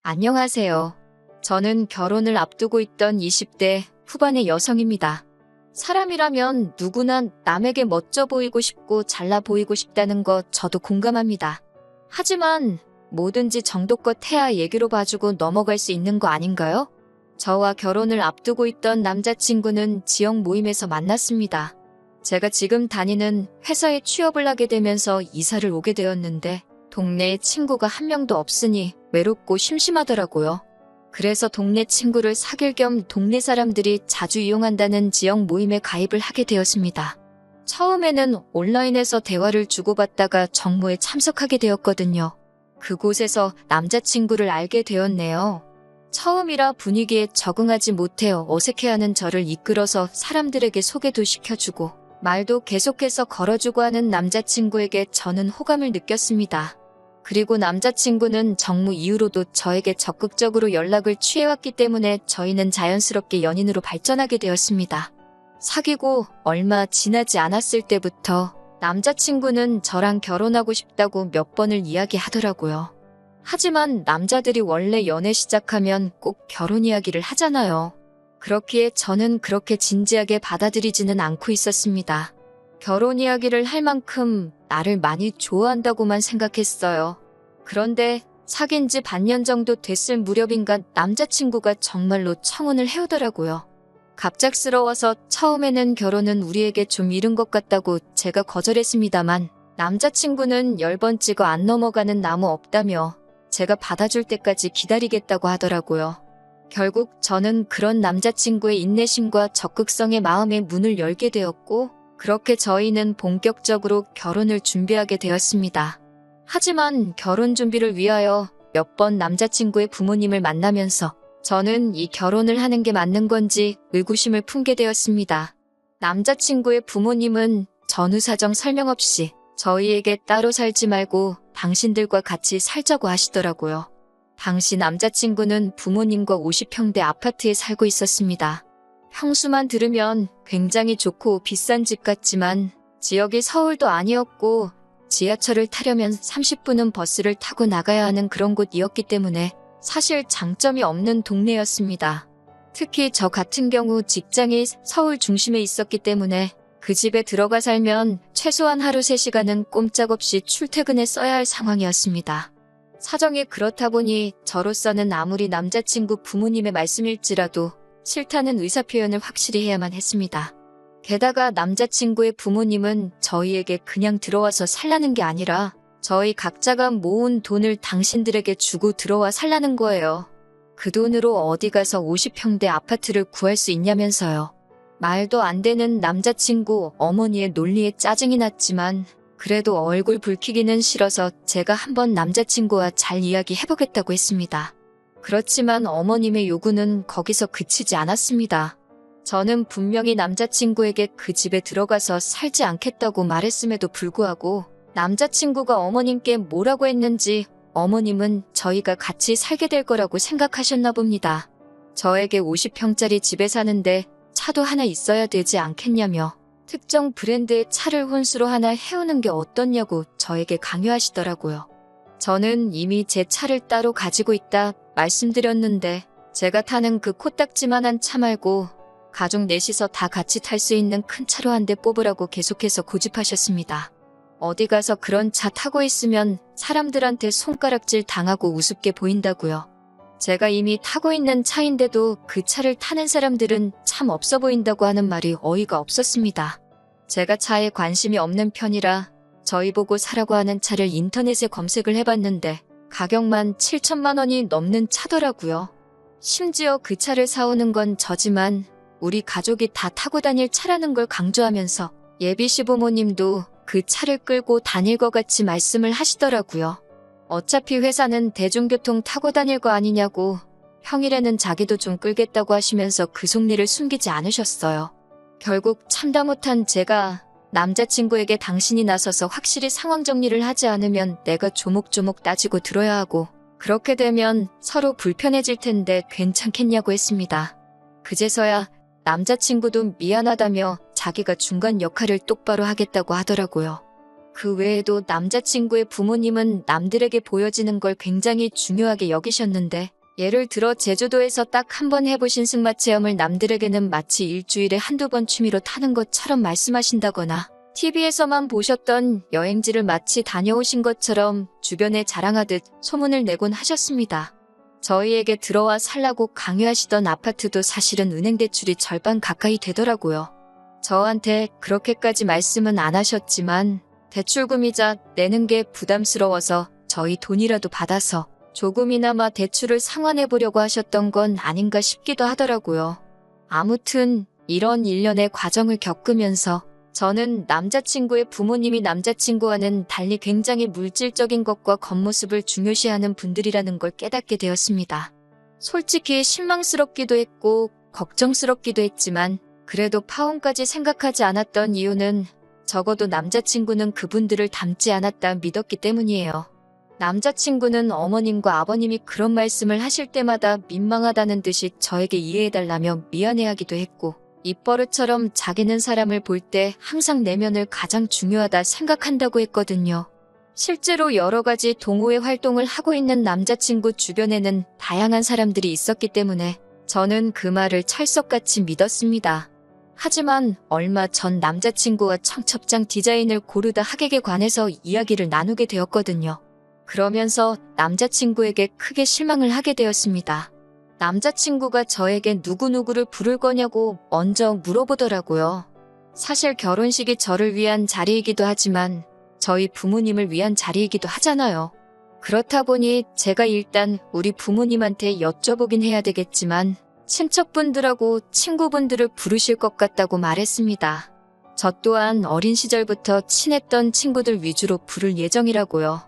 안녕하세요. 저는 결혼을 앞두고 있던 20대 후반의 여성입니다. 사람이라면 누구나 남에게 멋져 보이고 싶고 잘나 보이고 싶다는 거 저도 공감합니다. 하지만 뭐든지 정도껏 해야 얘기로 봐주고 넘어갈 수 있는 거 아닌가요? 저와 결혼을 앞두고 있던 남자친구는 지역 모임에서 만났습니다. 제가 지금 다니는 회사에 취업을 하게 되면서 이사를 오게 되었는데 동네에 친구가 한 명도 없으니 외롭고 심심하더라고요. 그래서 동네 친구를 사귈 겸 동네 사람들이 자주 이용한다는 지역 모임에 가입을 하게 되었습니다. 처음에는 온라인에서 대화를 주고받다가 정모에 참석하게 되었거든요. 그곳에서 남자친구를 알게 되었네요. 처음이라 분위기에 적응하지 못해 어색해하는 저를 이끌어서 사람들에게 소개도 시켜주고 말도 계속해서 걸어주고 하는 남자친구에게 저는 호감을 느꼈습니다. 그리고 남자친구는 정모 이후로도 저에게 적극적으로 연락을 취해왔기 때문에 저희는 자연스럽게 연인으로 발전하게 되었습니다. 사귀고 얼마 지나지 않았을 때부터 남자친구는 저랑 결혼하고 싶다고 몇 번을 이야기하더라고요. 하지만 남자들이 원래 연애 시작하면 꼭 결혼 이야기를 하잖아요. 그렇기에 저는 그렇게 진지하게 받아들이지는 않고 있었습니다. 결혼 이야기를 할 만큼 나를 많이 좋아한다고만 생각했어요. 그런데 사귄 지 반년 정도 됐을 무렵인가 남자친구가 정말로 청혼을 해오더라고요. 갑작스러워서 처음에는 결혼은 우리에게 좀 이른 것 같다고 제가 거절했습니다만 남자친구는 10번 찍어 안 넘어가는 나무 없다며 제가 받아줄 때까지 기다리겠다고 하더라고요. 결국 저는 그런 남자친구의 인내심과 적극성의 마음에 문을 열게 되었고 그렇게 저희는 본격적으로 결혼을 준비하게 되었습니다. 하지만 결혼 준비를 위하여 몇 번 남자친구의 부모님을 만나면서 저는 이 결혼을 하는 게 맞는 건지 의구심을 품게 되었습니다. 남자친구의 부모님은 전후 사정 설명 없이 저희에게 따로 살지 말고 당신들과 같이 살자고 하시더라고요. 당시 남자친구는 부모님과 50평대 아파트에 살고 있었습니다. 평수만 들으면 굉장히 좋고 비싼 집 같지만 지역이 서울도 아니었고 지하철을 타려면 30분은 버스를 타고 나가야 하는 그런 곳이었기 때문에 사실 장점이 없는 동네였습니다. 특히 저 같은 경우 직장이 서울 중심에 있었기 때문에 그 집에 들어가 살면 최소한 하루 3시간은 꼼짝없이 출퇴근에 써야 할 상황이었습니다. 사정이 그렇다 보니 저로서는 아무리 남자친구 부모님의 말씀일지라도 싫다는 의사표현을 확실히 해야만 했습니다. 게다가 남자친구의 부모님은 저희에게 그냥 들어와서 살라는 게 아니라 저희 각자가 모은 돈을 당신들에게 주고 들어와 살라는 거예요. 그 돈으로 어디 가서 50평대 아파트를 구할 수 있냐면서요. 말도 안 되는 남자친구 어머니의 논리에 짜증이 났지만 그래도 얼굴 붉히기는 싫어서 제가 한번 남자친구와 잘 이야기해보겠다고 했습니다. 그렇지만 어머님의 요구는 거기서 그치지 않았습니다. 저는 분명히 남자친구에게 그 집에 들어가서 살지 않겠다고 말했음에도 불구하고 남자친구가 어머님께 뭐라고 했는지 어머님은 저희가 같이 살게 될 거라고 생각하셨나 봅니다. 저에게 50평짜리 집에 사는데 차도 하나 있어야 되지 않겠냐며 특정 브랜드의 차를 혼수로 하나 해오는 게 어떻냐고 저에게 강요하시더라고요. 저는 이미 제 차를 따로 가지고 있다 말씀드렸는데 제가 타는 그 코딱지만한 차 말고 가족 넷이서 다 같이 탈 수 있는 큰 차로 한 대 뽑으라고 계속해서 고집하셨습니다. 어디 가서 그런 차 타고 있으면 사람들한테 손가락질 당하고 우습게 보인다고요. 제가 이미 타고 있는 차인데도 그 차를 타는 사람들은 참 없어 보인다고 하는 말이 어이가 없었습니다. 제가 차에 관심이 없는 편이라 저희 보고 사라고 하는 차를 인터넷에 검색을 해봤는데 가격만 7천만 원이 넘는 차더라고요. 심지어 그 차를 사오는 건 저지만 우리 가족이 다 타고 다닐 차라는 걸 강조하면서 예비 시부모님도 그 차를 끌고 다닐 것 같이 말씀을 하시더라고요. 어차피 회사는 대중교통 타고 다닐 거 아니냐고 평일에는 자기도 좀 끌겠다고 하시면서 그 속내를 숨기지 않으셨어요. 결국 참다 못한 제가 남자친구에게 당신이 나서서 확실히 상황 정리를 하지 않으면 내가 조목조목 따지고 들어야 하고 그렇게 되면 서로 불편해질 텐데 괜찮겠냐고 했습니다. 그제서야 남자친구도 미안하다며 자기가 중간 역할을 똑바로 하겠다고 하더라고요. 그 외에도 남자친구의 부모님은 남들에게 보여지는 걸 굉장히 중요하게 여기셨는데, 예를 들어 제주도에서 딱 한 번 해보신 승마 체험을 남들에게는 마치 일주일에 한두 번 취미로 타는 것처럼 말씀하신다거나, TV에서만 보셨던 여행지를 마치 다녀오신 것처럼 주변에 자랑하듯 소문을 내곤 하셨습니다. 저희에게 들어와 살라고 강요하시던 아파트도 사실은 은행 대출이 절반 가까이 되더라고요. 저한테 그렇게까지 말씀은 안 하셨지만 대출금이자 내는 게 부담스러워서 저희 돈이라도 받아서 조금이나마 대출을 상환해보려고 하셨던 건 아닌가 싶기도 하더라고요. 아무튼 이런 일련의 과정을 겪으면서 저는 남자친구의 부모님이 남자친구와는 달리 굉장히 물질적인 것과 겉모습을 중요시하는 분들이라는 걸 깨닫게 되었습니다. 솔직히 실망스럽기도 했고 걱정스럽기도 했지만 그래도 파혼까지 생각하지 않았던 이유는 적어도 남자친구는 그분들을 닮지 않았다 믿었기 때문이에요. 남자친구는 어머님과 아버님이 그런 말씀을 하실 때마다 민망하다는 듯이 저에게 이해해달라며 미안해하기도 했고, 입버릇처럼 자기는 사람을 볼 때 항상 내면을 가장 중요하다 생각한다고 했거든요. 실제로 여러 가지 동호회 활동을 하고 있는 남자친구 주변에는 다양한 사람들이 있었기 때문에 저는 그 말을 철석같이 믿었습니다. 하지만 얼마 전 남자친구와 청첩장 디자인을 고르다 하객에 관해서 이야기를 나누게 되었거든요. 그러면서 남자친구에게 크게 실망을 하게 되었습니다. 남자친구가 저에게 누구누구를 부를 거냐고 먼저 물어보더라고요. 사실 결혼식이 저를 위한 자리이기도 하지만 저희 부모님을 위한 자리이기도 하잖아요. 그렇다 보니 제가 일단 우리 부모님한테 여쭤보긴 해야 되겠지만 친척분들하고 친구분들을 부르실 것 같다고 말했습니다. 저 또한 어린 시절부터 친했던 친구들 위주로 부를 예정이라고요.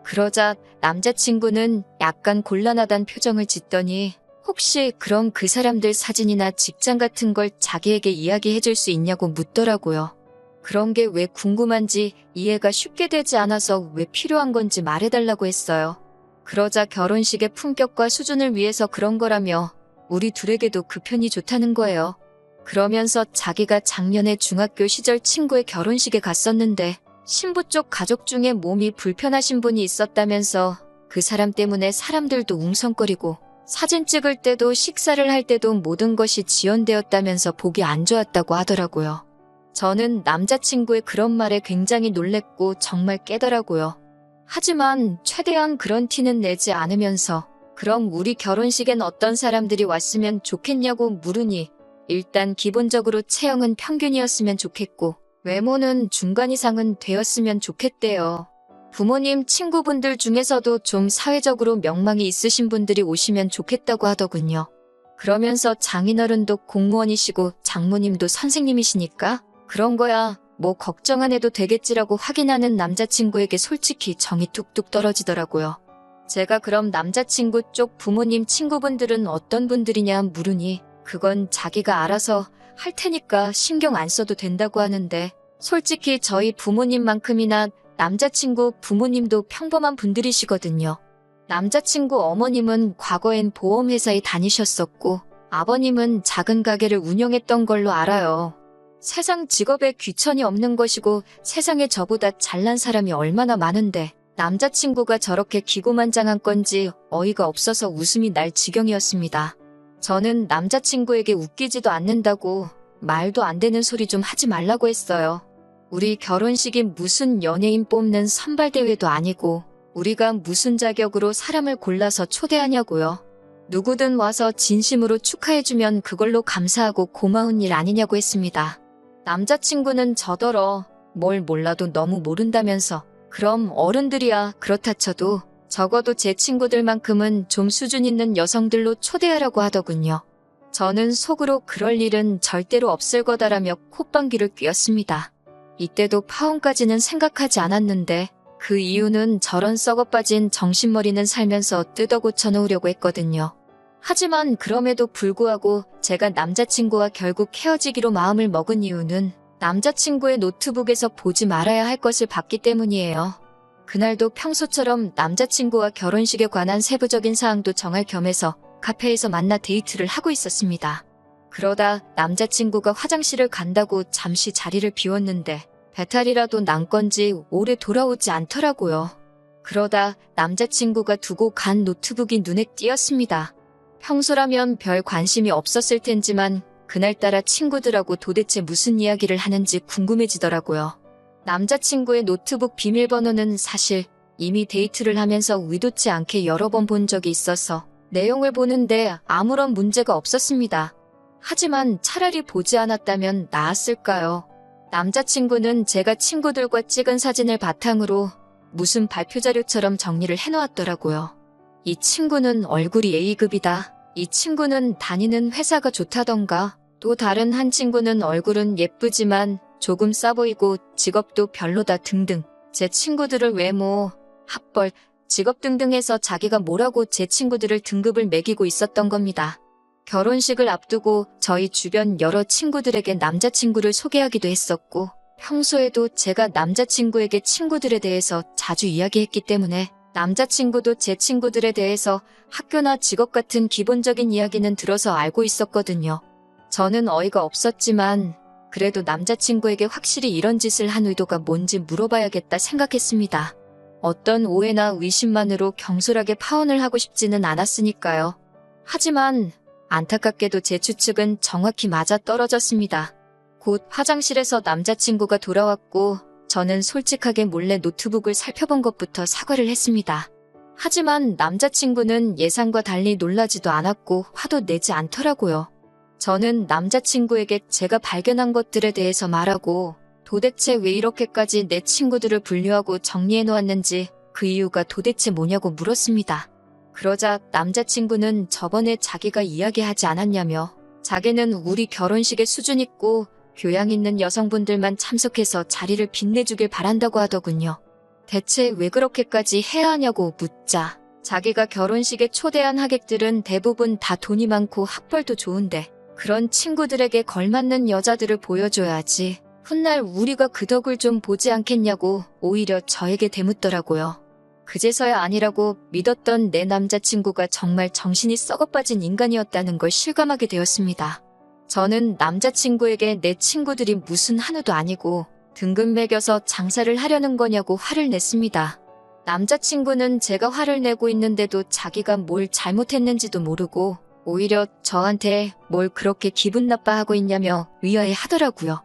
그러자 남자친구는 약간 곤란하단 표정을 짓더니 혹시 그럼 그 사람들 사진이나 직장 같은 걸 자기에게 이야기해 줄 수 있냐고 묻더라고요. 그런 게 왜 궁금한지 이해가 쉽게 되지 않아서 왜 필요한 건지 말해달라고 했어요. 그러자 결혼식의 품격과 수준을 위해서 그런 거라며 우리 둘에게도 그 편이 좋다는 거예요. 그러면서 자기가 작년에 중학교 시절 친구의 결혼식에 갔었는데 신부 쪽 가족 중에 몸이 불편하신 분이 있었다면서 그 사람 때문에 사람들도 웅성거리고 사진 찍을 때도 식사를 할 때도 모든 것이 지연되었다면서 보기 안 좋았다고 하더라고요. 저는 남자친구의 그런 말에 굉장히 놀랬고 정말 깨더라고요. 하지만 최대한 그런 티는 내지 않으면서 그럼 우리 결혼식엔 어떤 사람들이 왔으면 좋겠냐고 물으니 일단 기본적으로 체형은 평균이었으면 좋겠고 외모는 중간 이상은 되었으면 좋겠대요. 부모님, 친구분들 중에서도 좀 사회적으로 명망이 있으신 분들이 오시면 좋겠다고 하더군요. 그러면서 장인어른도 공무원이시고 장모님도 선생님이시니까 그런 거야 뭐 걱정 안 해도 되겠지라고 확인하는 남자친구에게 솔직히 정이 뚝뚝 떨어지더라고요. 제가 그럼 남자친구 쪽 부모님 친구분들은 어떤 분들이냐 물으니 그건 자기가 알아서 할 테니까 신경 안 써도 된다고 하는데 솔직히 저희 부모님만큼이나 남자친구 부모님도 평범한 분들이시거든요. 남자친구 어머님은 과거엔 보험회사에 다니셨었고 아버님은 작은 가게를 운영했던 걸로 알아요. 세상 직업에 귀천이 없는 것이고 세상에 저보다 잘난 사람이 얼마나 많은데 남자친구가 저렇게 기고만장한 건지 어이가 없어서 웃음이 날 지경이었습니다. 저는 남자친구에게 웃기지도 않는다고 말도 안 되는 소리 좀 하지 말라고 했어요. 우리 결혼식이 무슨 연예인 뽑는 선발대회도 아니고 우리가 무슨 자격으로 사람을 골라서 초대하냐고요. 누구든 와서 진심으로 축하해주면 그걸로 감사하고 고마운 일 아니냐고 했습니다. 남자친구는 저더러 뭘 몰라도 너무 모른다면서 그럼 어른들이야 그렇다 쳐도 적어도 제 친구들만큼은 좀 수준 있는 여성들로 초대하라고 하더군요. 저는 속으로 그럴 일은 절대로 없을 거다라며 콧방귀를 뀌었습니다. 이때도 파혼까지는 생각하지 않았는데 그 이유는 저런 썩어빠진 정신머리는 살면서 뜯어 고쳐놓으려고 했거든요. 하지만 그럼에도 불구하고 제가 남자친구와 결국 헤어지기로 마음을 먹은 이유는 남자친구의 노트북에서 보지 말아야 할 것을 봤기 때문이에요. 그날도 평소처럼 남자친구와 결혼식에 관한 세부적인 사항도 정할 겸해서 카페에서 만나 데이트를 하고 있었습니다. 그러다 남자친구가 화장실을 간다고 잠시 자리를 비웠는데 배탈이라도 난 건지 오래 돌아오지 않더라고요. 그러다 남자친구가 두고 간 노트북이 눈에 띄었습니다. 평소라면 별 관심이 없었을 텐지만 그날따라 친구들하고 도대체 무슨 이야기를 하는지 궁금해지더라고요. 남자친구의 노트북 비밀번호는 사실 이미 데이트를 하면서 의도치 않게 여러 번 본 적이 있어서 내용을 보는데 아무런 문제가 없었습니다. 하지만 차라리 보지 않았다면 나았을까요? 남자친구는 제가 친구들과 찍은 사진을 바탕으로 무슨 발표자료처럼 정리를 해놓았더라고요. 이 친구는 얼굴이 A급이다. 이 친구는 다니는 회사가 좋다던가. 또 다른 한 친구는 얼굴은 예쁘지만 조금 싸 보이고 직업도 별로다 등등. 제 친구들을 외모, 학벌, 직업 등등 해서 자기가 뭐라고 제 친구들을 등급을 매기고 있었던 겁니다. 결혼식을 앞두고 저희 주변 여러 친구들에게 남자친구를 소개하기도 했었고 평소에도 제가 남자친구에게 친구들에 대해서 자주 이야기했기 때문에 남자친구도 제 친구들에 대해서 학교나 직업 같은 기본적인 이야기는 들어서 알고 있었거든요. 저는 어이가 없었지만 그래도 남자친구에게 확실히 이런 짓을 한 의도가 뭔지 물어봐야겠다 생각했습니다. 어떤 오해나 의심만으로 경솔하게 파혼을 하고 싶지는 않았으니까요. 하지만 안타깝게도 제 추측은 정확히 맞아떨어졌습니다. 곧 화장실에서 남자친구가 돌아왔고 저는 솔직하게 몰래 노트북을 살펴본 것부터 사과를 했습니다. 하지만 남자친구는 예상과 달리 놀라지도 않았고 화도 내지 않더라고요. 저는 남자친구에게 제가 발견한 것들에 대해서 말하고 도대체 왜 이렇게까지 내 친구들을 분류하고 정리해놓았는지 그 이유가 도대체 뭐냐고 물었습니다. 그러자 남자친구는 저번에 자기가 이야기하지 않았냐며 자기는 우리 결혼식에 수준 있고 교양 있는 여성분들만 참석해서 자리를 빛내주길 바란다고 하더군요. 대체 왜 그렇게까지 해야 하냐고 묻자 자기가 결혼식에 초대한 하객들은 대부분 다 돈이 많고 학벌도 좋은데 그런 친구들에게 걸맞는 여자들을 보여줘야지 훗날 우리가 그 덕을 좀 보지 않겠냐고 오히려 저에게 대묻더라고요. 그제서야 아니라고 믿었던 내 남자친구가 정말 정신이 썩어빠진 인간이었다는 걸 실감하게 되었습니다. 저는 남자친구에게 내 친구들이 무슨 한우도 아니고 등급 매겨서 장사를 하려는 거냐고 화를 냈습니다. 남자친구는 제가 화를 내고 있는데도 자기가 뭘 잘못했는지도 모르고 오히려 저한테 뭘 그렇게 기분 나빠하고 있냐며 위화해 하더라고요.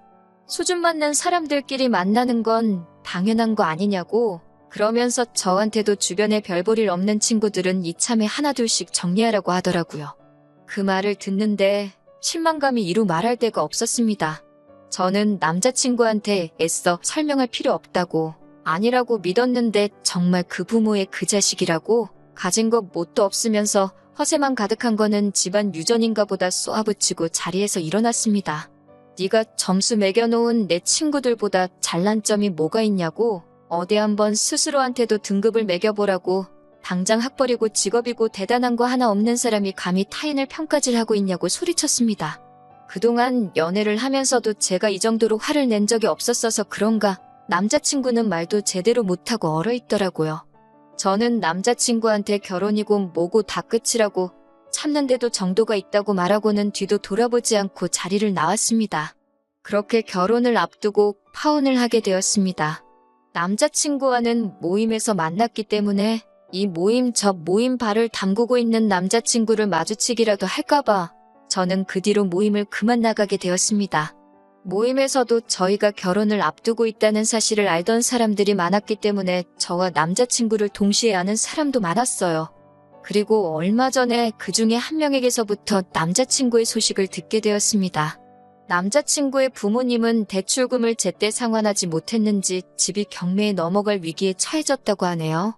수준 맞는 사람들끼리 만나는 건 당연한 거 아니냐고 그러면서 저한테도 주변에 별 볼 일 없는 친구들은 이참에 하나둘씩 정리하라고 하더라고요. 그 말을 듣는데 실망감이 이루 말할 데가 없었습니다. 저는 남자친구한테 애써 설명할 필요 없다고 아니라고 믿었는데 정말 그 부모의 그 자식이라고 가진 것 뭣도 없으면서 허세만 가득한 거는 집안 유전인가 보다 쏘아붙이고 자리에서 일어났습니다. 네가 점수 매겨놓은 내 친구들보다 잘난 점이 뭐가 있냐고 어디 한번 스스로한테도 등급을 매겨보라고 당장 학벌이고 직업이고 대단한 거 하나 없는 사람이 감히 타인을 평가질 하고 있냐고 소리쳤습니다. 그동안 연애를 하면서도 제가 이 정도로 화를 낸 적이 없었어서 그런가 남자친구는 말도 제대로 못하고 얼어있더라고요. 저는 남자친구한테 결혼이고 뭐고 다 끝이라고 참는데도 정도가 있다고 말하고는 뒤도 돌아보지 않고 자리를 나왔습니다. 그렇게 결혼을 앞두고 파혼을 하게 되었습니다. 남자친구와는 모임에서 만났기 때문에 이 모임 저 모임 발을 담그고 있는 남자친구를 마주치기라도 할까봐 저는 그 뒤로 모임을 그만 나가게 되었습니다. 모임에서도 저희가 결혼을 앞두고 있다는 사실을 알던 사람들이 많았기 때문에 저와 남자친구를 동시에 아는 사람도 많았어요. 그리고 얼마 전에 그 중에 한 명에게서부터 남자친구의 소식을 듣게 되었습니다. 남자친구의 부모님은 대출금을 제때 상환하지 못했는지 집이 경매에 넘어갈 위기에 처해졌다고 하네요.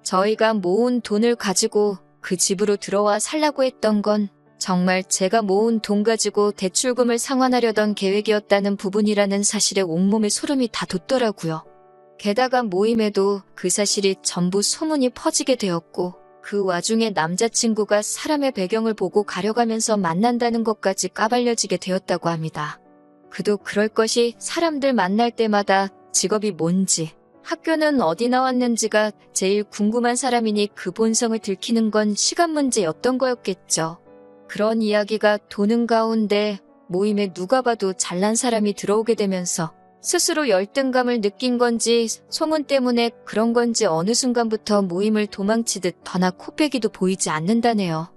저희가 모은 돈을 가지고 그 집으로 들어와 살라고 했던 건 정말 제가 모은 돈 가지고 대출금을 상환하려던 계획이었다는 부분이라는 사실에 온몸에 소름이 다 돋더라고요. 게다가 모임에도 그 사실이 전부 소문이 퍼지게 되었고 그 와중에 남자친구가 사람의 배경을 보고 가려가면서 만난다는 것까지 까발려지게 되었다고 합니다. 그도 그럴 것이 사람들 만날 때마다 직업이 뭔지, 학교는 어디 나왔는지가 제일 궁금한 사람이니 그 본성을 들키는 건 시간 문제였던 거였겠죠. 그런 이야기가 도는 가운데 모임에 누가 봐도 잘난 사람이 들어오게 되면서 스스로 열등감을 느낀 건지 소문 때문에 그런 건지 어느 순간부터 모임을 도망치듯 더나 코빼기도 보이지 않는다네요.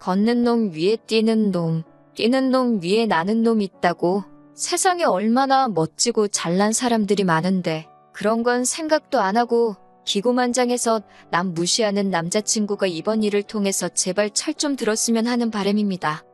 걷는 놈 위에 뛰는 놈, 뛰는 놈 위에 나는 놈 있다고. 세상에 얼마나 멋지고 잘난 사람들이 많은데 그런 건 생각도 안 하고 기고만장해서 남 무시하는 남자친구가 이번 일을 통해서 제발 철 좀 들었으면 하는 바람입니다.